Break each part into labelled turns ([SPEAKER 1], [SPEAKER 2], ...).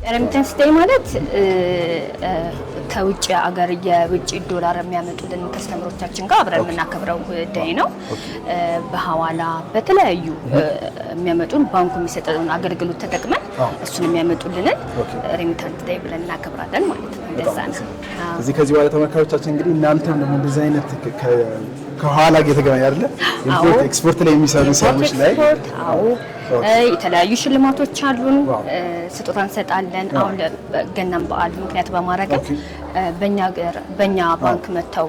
[SPEAKER 1] ሬሚታንስ ዴይ ማለት ከውጭ ሀገር የውጭ ዶላር የሚያመጡልን ከስተመሮቻችን ጋር አብረን የምናከብረው ዴይ ነው። በሐዋላ በተለያዩ የሚያመጡን ባንኩ የሚሰጠውን አገልግሎት ተጠቅመን እሱን የሚያመጡልንን ሬሚታንስ ዴይ ብለን እናከብራለን ማለት ነው። እንደዛ ነው።
[SPEAKER 2] ከዚህ በኋላ ተመልካቾቻችን እንግዲህ እናንተም ደግሞ እንደዚህ አይነት ከኋላ የተገናኘ አይደለ ኢምፖርት ኤክስፖርት ላይ የሚሰሩ ሰዎች ላይ የተለያዩ ሽልማቶች አሉን። ስጦታ እንሰጣለን። አሁን ገናም በዓል ምክንያት በማድረግ በእኛ ባንክ መተው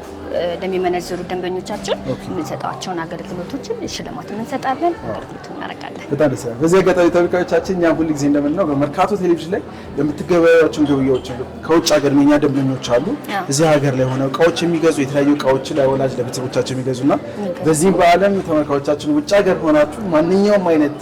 [SPEAKER 2] ለሚመነዝሩ ደንበኞቻችን የምንሰጣቸውን አገልግሎቶችን ሽልማት እንሰጣለን፣ አገልግሎት እናደርጋለን። በጣም ደስ ይላል። በዚህ አጋጣሚ ተመልካቾቻችን እኛ ሁሉ ጊዜ እንደምንለው በመርካቶ ቴሌቪዥን ላይ የምትገበያዩዋቸውን ግብያዎች ከውጭ ሀገር የኛ ደንበኞች አሉ እዚህ ሀገር ላይ ሆነው እቃዎች የሚገዙ የተለያዩ እቃዎችን ለወላጅ ለቤተሰቦቻቸው የሚገዙና በዚህም በዓለም ተመልካቾቻችን ውጭ ሀገር ሆናችሁ ማንኛውም አይነት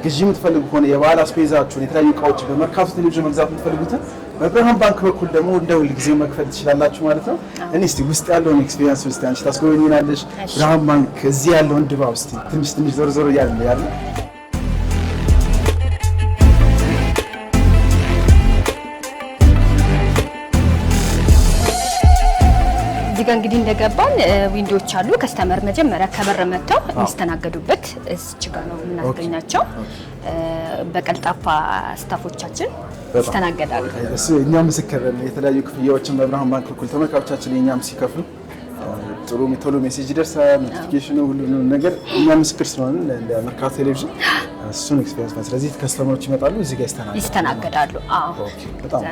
[SPEAKER 2] ግዢ የምትፈልጉ ከሆነ የበዓል አስቤዛችሁን የተለያዩ እቃዎችን በመርካቶ ቴሌቪዥን መግዛት የምትፈልጉትን በብርሃን ባንክ በኩል ደግሞ እንደ ሁል ጊዜው መክፈል ትችላላችሁ ማለት ነው። እኔ እስቲ ውስጥ ያለውን ኤክስፒሪየንስ ውስጥ አንቺ ታስጎበኝናለሽ። ብርሃን ባንክ እዚህ ያለውን ድባብ እስቲ ትንሽ ዞር ዞር ያለ
[SPEAKER 1] እዚህ ጋር እንግዲህ እንደገባን ዊንዶዎች አሉ። ከስተመር መጀመሪያ ከበር መጥተው የሚስተናገዱበት እዚህ ጋር ነው የምናገኛቸው። በቀልጣፋ ስታፎቻችን ይስተናገዳሉ።
[SPEAKER 2] እኛ ምስክር የተለያዩ ክፍያዎችን በብርሃን ባንክ በኩል ተመልካቾቻችን የኛም ሲከፍሉ ጥሩ ቶሎ ሜሴጅ ይደርሳል፣ ኖቲፊኬሽኑ ሁሉንም ነገር እኛ ምስክር ስለሆነ ለመርካቶ ቴሌቪዥን እሱን ኤክስፒሪየንስ ማለት። ስለዚህ ከስተመሮች ይመጣሉ እዚህ ጋር ይስተናገዳሉ።
[SPEAKER 1] ኦኬ በጣም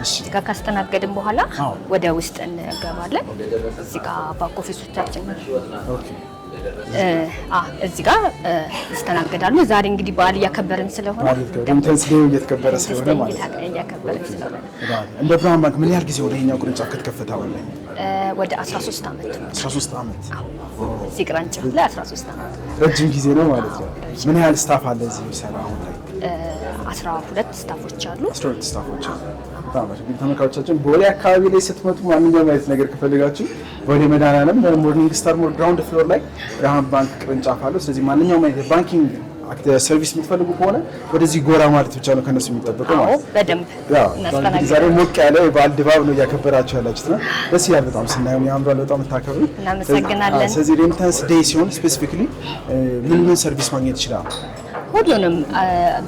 [SPEAKER 1] እዚህ ጋር ካስተናገድን በኋላ ወደ ውስጥ እንገባለን። እዚህ ጋር ባክ ኦፊሶቻችን እዚህ ጋር ይስተናገዳሉ። ዛሬ እንግዲህ በዓል እያከበርን ስለሆነ
[SPEAKER 2] ሬሚታንስ ዴይ እየተከበረ ስለሆነ ማለት ነው። እንደ ብርሃን ባንክ ምን ያህል ጊዜ ወደ የኛ ቅርንጫፍ ከተከፈተ አሁን ላይ?
[SPEAKER 1] ወደ 13 ዓመት ነው።
[SPEAKER 2] 13 ዓመት
[SPEAKER 1] እዚህ ቅርንጫፍ ላይ 13 ዓመት
[SPEAKER 2] ረጅም ጊዜ ነው ማለት ነው። ምን ያህል ስታፍ አለ እዚህ የሚሰራ አሁን ላይ?
[SPEAKER 1] 12 ስታፎች አሉ።
[SPEAKER 2] 12 ስታፎች አሉ። እንግዲህ ተመልካቾቻችን ቦሌ አካባቢ ላይ ስትመጡ ማንኛውም አይነት ነገር ከፈልጋችሁ ቦሌ መድኃኒዓለም ሞርኒንግ ስታር ሞል ግራውንድ ፍሎር ላይ ብርሃን ባንክ ቅርንጫፍ አለው። ስለዚህ ማንኛውም አይነት ባንኪንግ ሰርቪስ የምትፈልጉ ከሆነ ወደዚህ ጎራ ማለት ብቻ ነው ከነሱ የሚጠበቀው ማለት ነው።
[SPEAKER 1] በደንብ
[SPEAKER 2] እናስተናግዳለን። ዛሬ ሞቅ ያለ የበዓል ድባብ ነው እያከበራችሁ ያላችሁት ነው። ደስ ይላል በጣም ስናየው ያምራል። በጣም የምታከብሩ
[SPEAKER 1] እናመሰግናለን።
[SPEAKER 2] ስለዚህ ሬሚታንስ ዴይ ሲሆን ስፔሲፊካሊ ምን ሰርቪስ ማግኘት ይችላል?
[SPEAKER 1] ሁሉንም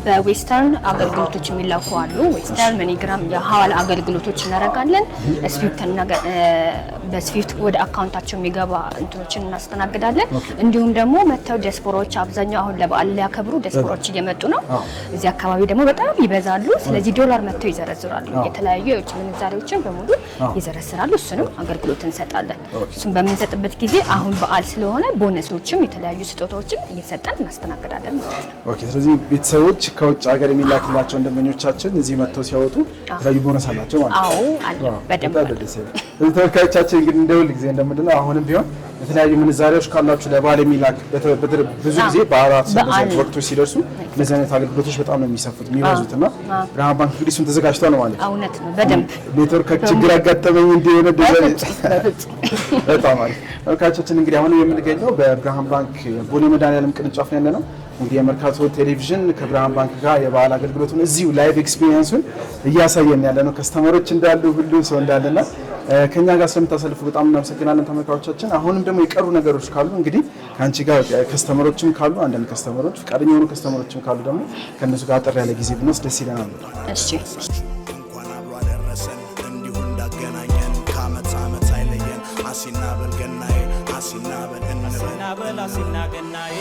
[SPEAKER 1] በዌስተርን አገልግሎቶች የሚላኩ አሉ። ዌስተርን መኒግራም የሐዋላ አገልግሎቶች እናደርጋለን። በስዊፍት ወደ አካውንታቸው የሚገባ እንትኖችን እናስተናግዳለን። እንዲሁም ደግሞ መተው ዲያስፖራዎች አብዛኛው አሁን ለበዓል ሊያከብሩ ዲያስፖራዎች እየመጡ ነው። እዚህ አካባቢ ደግሞ በጣም ይበዛሉ። ስለዚህ ዶላር መተው ይዘረዝራሉ። የተለያዩ የውጭ ምንዛሬዎችን በሙሉ ይዘረዝራሉ። እሱንም አገልግሎት እንሰጣለን። እሱን በምንሰጥበት ጊዜ አሁን በዓል ስለሆነ ቦነሶችም የተለያዩ ስጦታዎችን እየሰጠን እናስተናግዳለን ማለት ነው።
[SPEAKER 2] ኦኬ ስለዚህ ቤተሰቦች ከውጭ ሀገር የሚላክላቸው ደንበኞቻችን እዚህ መጥተው ሲያወጡ የተለያዩ ቦነስ አላቸው ማለት ነው።
[SPEAKER 1] አዎ አለ በደንብ
[SPEAKER 2] ተመልካቾቻችን እንግዲህ እንደ ሁል ጊዜ እንደምንለው አሁንም ቢሆን የተለያዩ ምንዛሬዎች ካላችሁ ለበዓል የሚላክ ብዙ ጊዜ በዓላት ወቅቶች ሲደርሱ እነዚህ አይነት አገልግሎቶች በጣም ነው የሚሰፉት የሚበዙትና ብርሃን ባንክ እንግዲህ እሱን ተዘጋጅቷል ነው ማለት ነው።
[SPEAKER 1] እውነት ነው። በደንብ
[SPEAKER 2] ኔትወርክ ችግር ያጋጠመኝ እንደሆነ በጣም አሪፍ ተመልካቾቻችን እንግዲህ አሁን የምንገኘው በብርሃን ባንክ ቦሌ መድኃኒዓለም ቅርንጫፍ ያለ ነው። እንግዲህ የመርካቶ ቴሌቪዥን ከብርሃን ባንክ ጋር የበዓል አገልግሎቱን እዚሁ ላይቭ ኤክስፒሪየንሱን እያሳየን ያለ ነው። ከስተመሮች እንዳሉ ሁሉ ሰው እንዳለና ከኛ ጋር ስለምታሰልፉ በጣም እናመሰግናለን ተመልካቾቻችን። አሁንም ደግሞ የቀሩ ነገሮች ካሉ እንግዲህ ከአንቺ ጋር ከስተመሮችም ካሉ አንዳንድ ከስተመሮች ፈቃደኛ የሆኑ ከስተመሮችም ካሉ ደግሞ ከእነሱ ጋር አጠር ያለ ጊዜ ብንወስድ ደስ ይለናል።
[SPEAKER 1] እሺ
[SPEAKER 3] እንኳን አብሮ አደረሰን እንዲሁ እንዳገናኘን ከዓመት ዓመት አይለየን። አሲና በል ገናዬ አሲና በል እንበል አሲና ገናዬ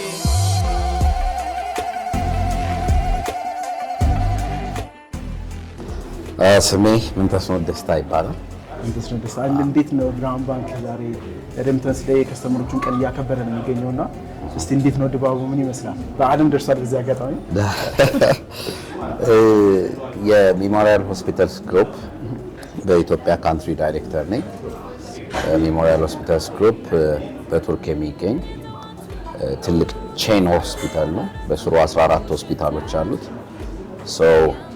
[SPEAKER 4] ስሜ ምንተስኖት ደስታ ይባላል።
[SPEAKER 2] ምንተስኖት ደስታ እንዴት ነው ብርሃን ባንክ ዛሬ ሬሚታንስ ዴይ ከስተመሮቹን ቀን እያከበረ ነው የሚገኘውና እስቲ እንዴት ነው ድባቡ ምን ይመስላል? በዓለም ደርሷል በዚህ አጋጣሚ
[SPEAKER 4] የሜሞሪያል ሆስፒታልስ ግሩፕ በኢትዮጵያ ካንትሪ ዳይሬክተር ነኝ። ሜሞሪያል ሆስፒታልስ ግሩፕ በቱርክ የሚገኝ ትልቅ ቼን ሆስፒታል ነው። በስሩ 14 ሆስፒታሎች አሉት።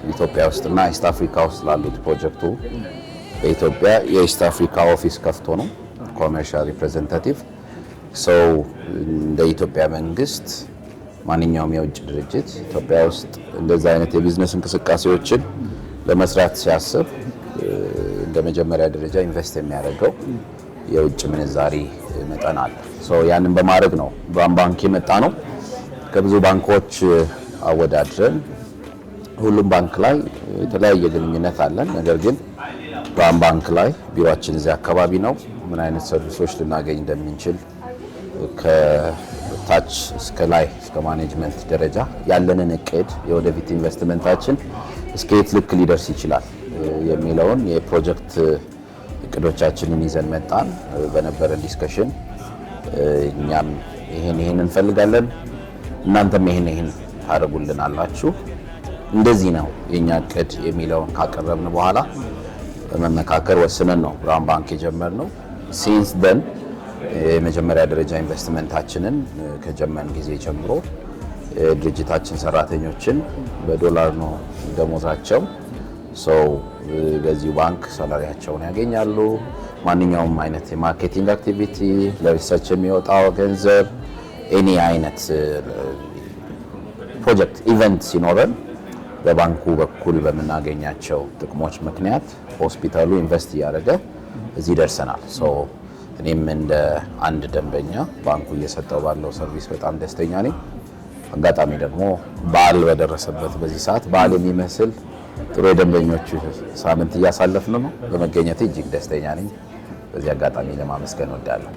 [SPEAKER 4] ኢትዮጵያ ውስጥና ኢስት አፍሪካ ውስጥ ላሉት ፕሮጀክቱ በኢትዮጵያ የኢስት አፍሪካ ኦፊስ ከፍቶ ነው ኮመርሻል ሪፕሬዘንታቲቭ። እንደ ኢትዮጵያ መንግስት ማንኛውም የውጭ ድርጅት ኢትዮጵያ ውስጥ እንደዛ አይነት የቢዝነስ እንቅስቃሴዎችን ለመስራት ሲያስብ እንደ መጀመሪያ ደረጃ ኢንቨስት የሚያደርገው የውጭ ምንዛሪ መጠን አለ። ያንን በማድረግ ነው ብርሃን ባንክ የመጣ ነው። ከብዙ ባንኮች አወዳድረን ሁሉም ባንክ ላይ የተለያየ ግንኙነት አለን። ነገር ግን ብርሃን ባንክ ላይ ቢሮአችን እዚህ አካባቢ ነው። ምን አይነት ሰርቪሶች ልናገኝ እንደምንችል ከታች እስከ ላይ እስከ ማኔጅመንት ደረጃ ያለንን እቅድ የወደፊት ኢንቨስትመንታችን እስከ የት ልክ ሊደርስ ይችላል የሚለውን የፕሮጀክት እቅዶቻችንን ይዘን መጣን። በነበረን ዲስከሽን እኛም ይሄን እንፈልጋለን፣ እናንተም ይሄን ታደርጉልን አላችሁ፣ እንደዚህ ነው የኛ እቅድ የሚለውን ካቀረብን በኋላ መመካከር ወስነን ነው ብርሃን ባንክ የጀመርነው። ሲንስ ደን የመጀመሪያ ደረጃ ኢንቨስትመንታችንን ከጀመርን ጊዜ ጀምሮ ድርጅታችን ሰራተኞችን በዶላር ነው ደሞዛቸው። በዚህ ባንክ ሳላሪያቸውን ያገኛሉ። ማንኛውም አይነት የማርኬቲንግ አክቲቪቲ፣ ለሪሰርች የሚወጣው ገንዘብ፣ ኤኒ አይነት ፕሮጀክት ኢቨንት ሲኖረን በባንኩ በኩል በምናገኛቸው ጥቅሞች ምክንያት ሆስፒታሉ ኢንቨስት እያደረገ እዚህ ደርሰናል። እኔም እንደ አንድ ደንበኛ ባንኩ እየሰጠው ባለው ሰርቪስ በጣም ደስተኛ ነኝ። አጋጣሚ ደግሞ በዓል በደረሰበት በዚህ ሰዓት በዓል የሚመስል ጥሩ የደንበኞች ሳምንት እያሳለፍን ነው። በመገኘቴ እጅግ ደስተኛ ነኝ። በዚህ አጋጣሚ ለማመስገን እወዳለሁ።